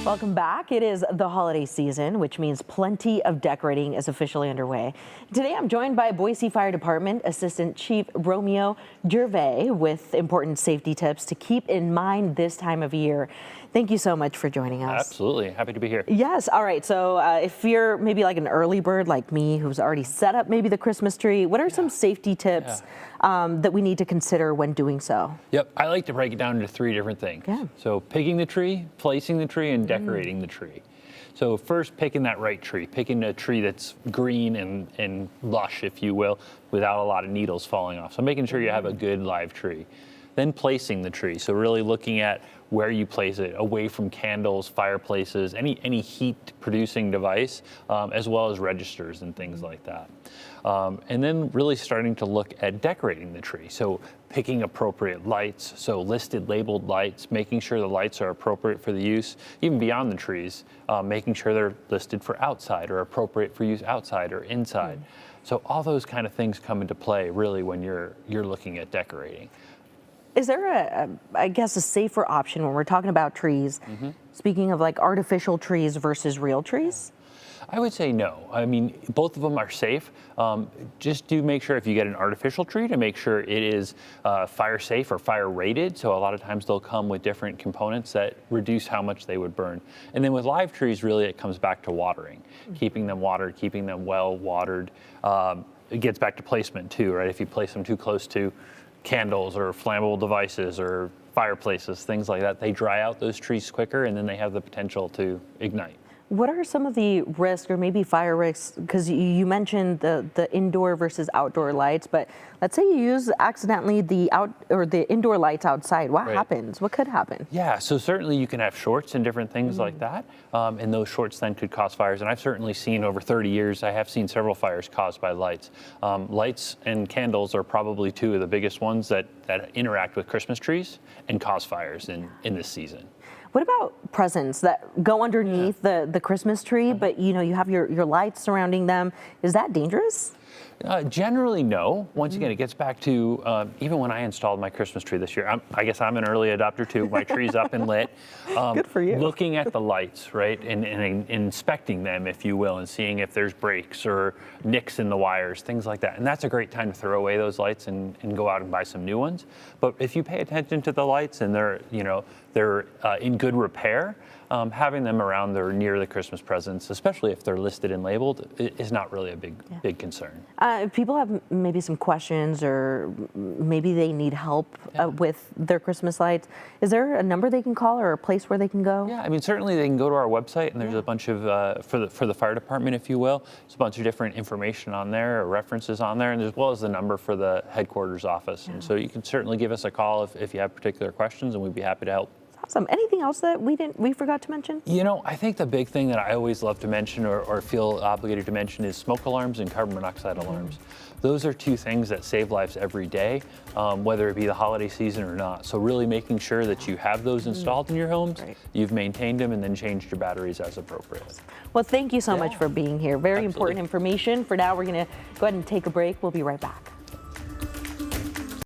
Welcome back. It is the holiday season, which means plenty of decorating is officially underway. Today, I'm joined by Boise Fire Department Assistant Chief Romeo Gervais with important safety tips to keep in mind this time of year. Thank you so much for joining us. Absolutely. Happy to be here. Yes. All right. So if you're maybe like an early bird like me who's already set up maybe the Christmas tree, what are some safety tips that we need to consider when doing so? Yep. I like to break it down into three different things. Yeah. So picking the tree, placing the tree, and decorating the tree. So first, picking that right tree, picking a tree that's green and lush, if you will, without a lot of needles falling off. So making sure you have a good live tree. Then placing the tree. So really looking at where you place it, away from candles, fireplaces, any heat-producing device, as well as registers and things like that. And then really starting to look at decorating the tree. So picking appropriate lights, so listed, labeled lights, making sure the lights are appropriate for the use, even beyond the trees, making sure they're listed for outside or appropriate for use outside or inside. So all those kind of things come into play really when you're looking at decorating. Is there I guess, a safer option when we're talking about trees? Speaking of like artificial trees versus real trees? I would say no. I mean, both of them are safe. Just do make sure if you get an artificial tree to make sure it is fire safe or fire rated. So a lot of times they'll come with different components that reduce how much they would burn. And then with live trees, really it comes back to watering, keeping them watered, keeping them well watered. It gets back to placement too, right? If you place them too close to candles or flammable devices or fireplaces, things like that, they dry out those trees quicker and then they have the potential to ignite. What are some of the risks or maybe fire risks? Because you mentioned the indoor versus outdoor lights, but let's say you use accidentally the indoor lights outside. What happens? What could happen? Yeah, so certainly you can have shorts and different things like that. And those shorts then could cause fires. And I've certainly seen over 30 years, I have seen several fires caused by lights. Lights and candles are probably two of the biggest ones that interact with Christmas trees and cause fires in this season. What about presents that go underneath the Christmas tree, but you have your lights surrounding them? Is that dangerous? Generally, no. Once again, it gets back to even when I installed my Christmas tree this year. I guess I'm an early adopter too. My tree's up and lit. Good for you. Looking at the lights, right, and inspecting them, if you will, and seeing if there's breaks or nicks in the wires, things like that. And that's a great time to throw away those lights and go out and buy some new ones. But if you pay attention to the lights and they're in good repair, having them around or near the Christmas presents, especially if they're listed and labeled, is not really a big concern. If people have maybe some questions or maybe they need help with their Christmas lights, is there a number they can call or a place where they can go? Yeah, I mean, certainly they can go to our website and there's a bunch of, for the fire department, if you will, there's a bunch of different information on there or references on there, and as well as the number for the headquarters office. And so you can certainly give us a call if you have particular questions, and we'd be happy to help. Awesome. Anything else that we forgot to mention? I think the big thing that I always love to mention or feel obligated to mention is smoke alarms and carbon monoxide alarms. Those are two things that save lives every day, whether it be the holiday season or not. So really making sure that you have those installed in your homes, you've maintained them, and then changed your batteries as appropriate. Well, thank you so much for being here. Very important information. For now, we're going to go ahead and take a break. We'll be right back.